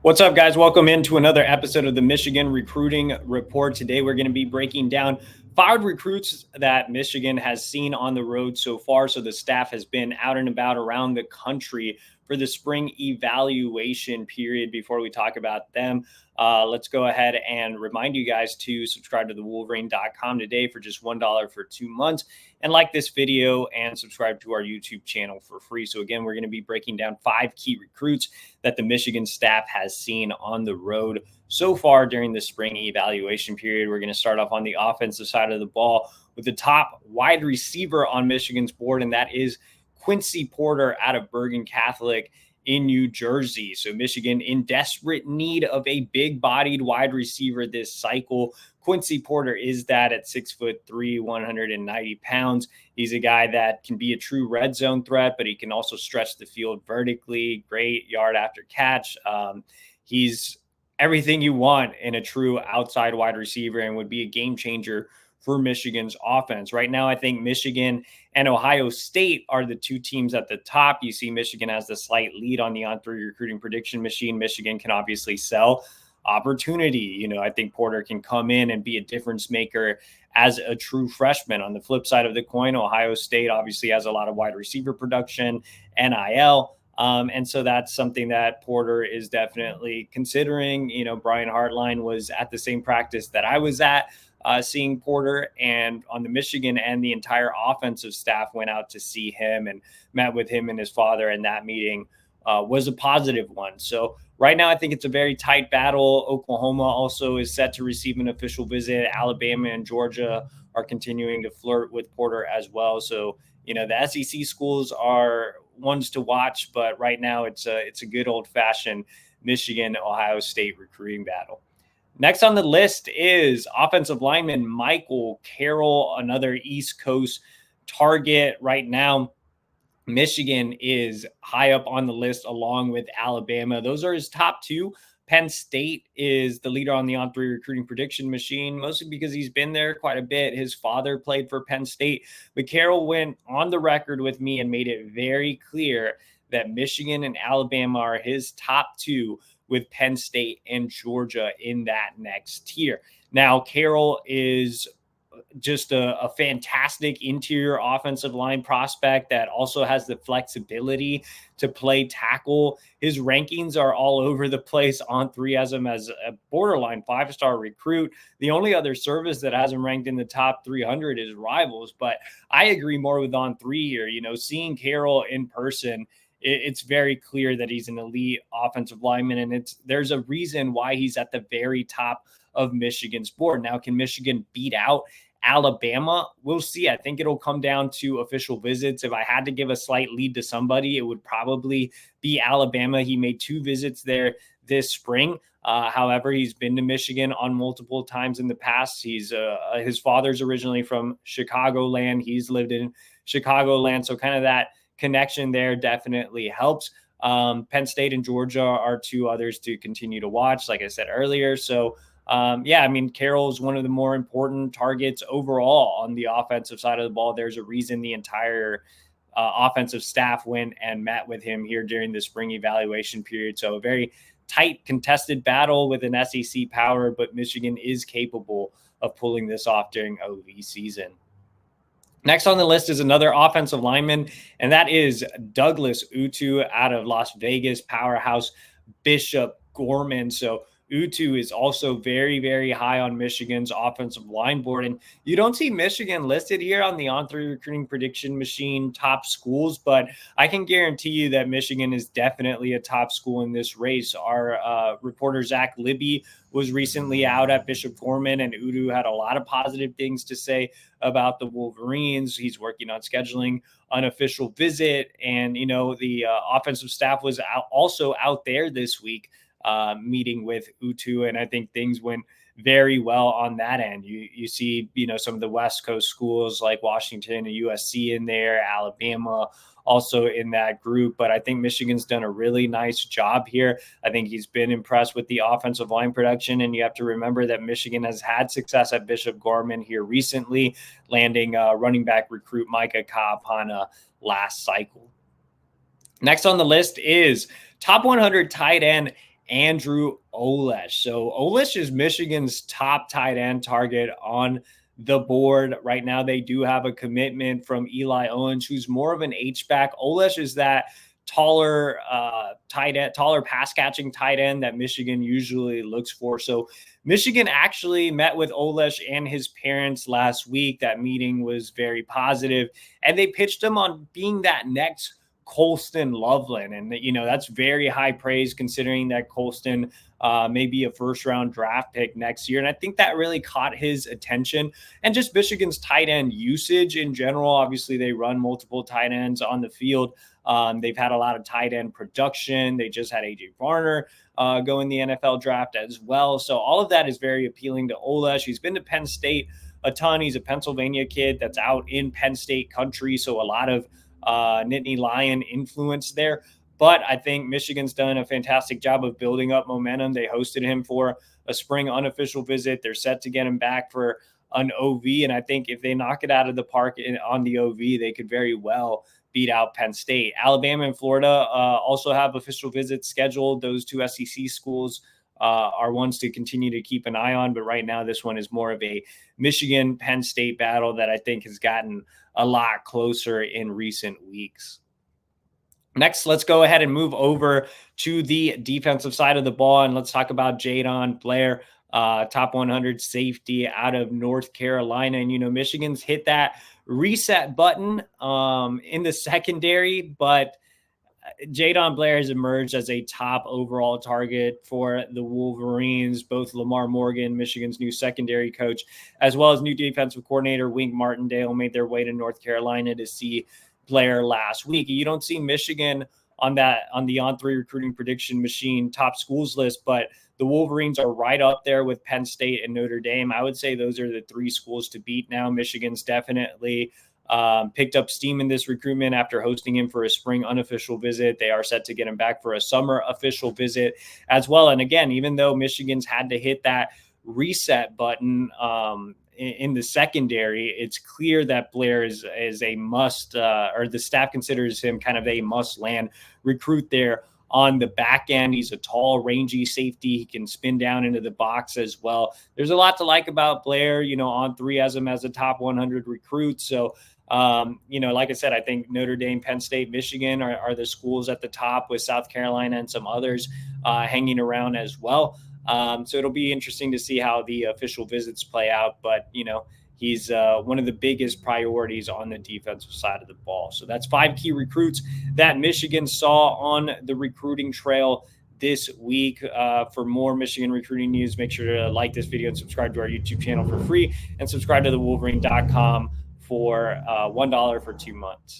What's up, guys? Welcome into another episode of the Michigan Recruiting Report. Today, we're going to be breaking down 5 recruits that Michigan has seen on the road so far. So the staff has been out and about around the country for the spring evaluation period. Before we talk about them, let's go ahead and remind you guys to subscribe to the Wolverine.com today for just $1 for 2 months, and like this video and subscribe to our YouTube channel for free. So again, we're going to be breaking down 5 key recruits that the Michigan staff has seen on the road so far during the spring evaluation period. We're going to start off on the offensive side of the ball with the top wide receiver on Michigan's board, and that is Quincy Porter out of Bergen Catholic in New Jersey. So Michigan in desperate need of a big-bodied wide receiver this cycle. Quincy Porter is that at 6'3", 190 pounds. He's a guy that can be a true red zone threat, but he can also stretch the field vertically. Great yard after catch. He's everything you want in a true outside wide receiver and would be a game changer for Michigan's offense. Right now, I think Michigan and Ohio State are the 2 teams at the top. You see Michigan has the slight lead on the On3 recruiting prediction machine. Michigan can obviously sell opportunity. I think Porter can come in and be a difference maker as a true freshman. On the flip side of the coin, Ohio State obviously has a lot of wide receiver production, NIL. And so that's something that Porter is definitely considering. Brian Hartline was at the same practice that I was at, seeing Porter, and on the Michigan and the entire offensive staff went out to see him and met with him and his father. And that meeting was a positive one. So right now, I think it's a very tight battle. Oklahoma also is set to receive an official visit. Alabama and Georgia are continuing to flirt with Porter as well. So, the SEC schools are ones to watch, but right now it's a good old-fashioned Michigan-Ohio State recruiting battle. Next on the list is offensive lineman Michael Carroll, another East Coast target. Right now, Michigan is high up on the list along with Alabama. Those are his top 2. Penn State is the leader on the On3 recruiting prediction machine, mostly because he's been there quite a bit. His father played for Penn State, but Carroll went on the record with me and made it very clear that Michigan and Alabama are his top 2, with Penn State and Georgia in that next tier. Now, Carroll is just a fantastic interior offensive line prospect that also has the flexibility to play tackle. His rankings are all over the place. On3 has him as a borderline 5-star recruit. The only other service that has him ranked in the top 300 is Rivals, but I agree more with On3 here. Seeing Carroll in person, it's very clear that he's an elite offensive lineman, and there's a reason why he's at the very top of Michigan's board. Now, can Michigan beat out Alabama? We'll see. I think it'll come down to official visits. If I had to give a slight lead to somebody, it would probably be Alabama. He made 2 visits there this spring. However, he's been to Michigan on multiple times in the past. His father's originally from Chicagoland. He's lived in Chicagoland, so kind of that connection there definitely helps. Penn State and Georgia are 2 others to continue to watch, like I said earlier. So, Carroll is one of the more important targets overall on the offensive side of the ball. There's a reason the entire offensive staff went and met with him here during the spring evaluation period. So a very tight, contested battle with an SEC power, but Michigan is capable of pulling this off during OV season. Next on the list is another offensive lineman, and that is Douglas Utu out of Las Vegas powerhouse Bishop Gorman. So Utu is also very, very high on Michigan's offensive line board. And you don't see Michigan listed here on the On3 recruiting prediction machine top schools, but I can guarantee you that Michigan is definitely a top school in this race. Our reporter Zach Libby was recently out at Bishop Gorman, and Utu had a lot of positive things to say about the Wolverines. He's working on scheduling an official visit, and the offensive staff was also out there this week meeting with Utu, and I think things went very well on that end. You see, some of the West Coast schools like Washington and USC in there, Alabama also in that group. But I think Michigan's done a really nice job here. I think he's been impressed with the offensive line production. And you have to remember that Michigan has had success at Bishop Gorman here recently, landing running back recruit Micah Kaapana last cycle. Next on the list is top 100 tight end Andrew Oles. So Oles is Michigan's top tight end target on the board right now. They do have a commitment from Eli Owens, who's more of an H-back. Oles is that taller tight end, taller pass catching tight end that Michigan usually looks for. So Michigan actually met with Oles and his parents last week. That meeting was very positive, and they pitched him on being that next Colston Loveland. And, that's very high praise considering that Colston may be a first round draft pick next year. And I think that really caught his attention, and just Michigan's tight end usage in general. Obviously, they run multiple tight ends on the field. They've had a lot of tight end production. They just had AJ Varner go in the NFL draft as well. So all of that is very appealing to Oles. He's been to Penn State a ton. He's a Pennsylvania kid that's out in Penn State country. So a lot of Nittany Lion influence there. But I think Michigan's done a fantastic job of building up momentum. They hosted him for a spring unofficial visit. They're set to get him back for an OV. And I think if they knock it out of the park on the OV, they could very well beat out Penn State. Alabama and Florida also have official visits scheduled. Those two SEC schools are ones to continue to keep an eye on. But right now, this one is more of a Michigan-Penn State battle that I think has gotten a lot closer in recent weeks. Next, let's go ahead and move over to the defensive side of the ball, and let's talk about Jayon Blair, top 100 safety out of North Carolina. And, Michigan's hit that reset button in the secondary, but Jayon Blair has emerged as a top overall target for the Wolverines. Both Lamar Morgan, Michigan's new secondary coach, as well as new defensive coordinator Wink Martindale, made their way to North Carolina to see Blair last week. You don't see Michigan on the On3 recruiting prediction machine top schools list, but the Wolverines are right up there with Penn State and Notre Dame. I would say those are the three schools to beat now. Michigan's definitely picked up steam in this recruitment after hosting him for a spring unofficial visit. They are set to get him back for a summer official visit as well. And again, even though Michigan's had to hit that reset button in the secondary, it's clear that Blair is a must, or the staff considers him kind of a must land recruit there on the back end. He's a tall, rangy safety. He can spin down into the box as well. There's a lot to like about Blair. On3 has him as a top 100 recruit. So, like I said, I think Notre Dame, Penn State, Michigan are the schools at the top, with South Carolina and some others hanging around as well. So it'll be interesting to see how the official visits play out. But, he's one of the biggest priorities on the defensive side of the ball. So that's 5 key recruits that Michigan saw on the recruiting trail this week. For more Michigan recruiting news, make sure to like this video and subscribe to our YouTube channel for free, and subscribe to the Wolverine.com for $1 for 2 months.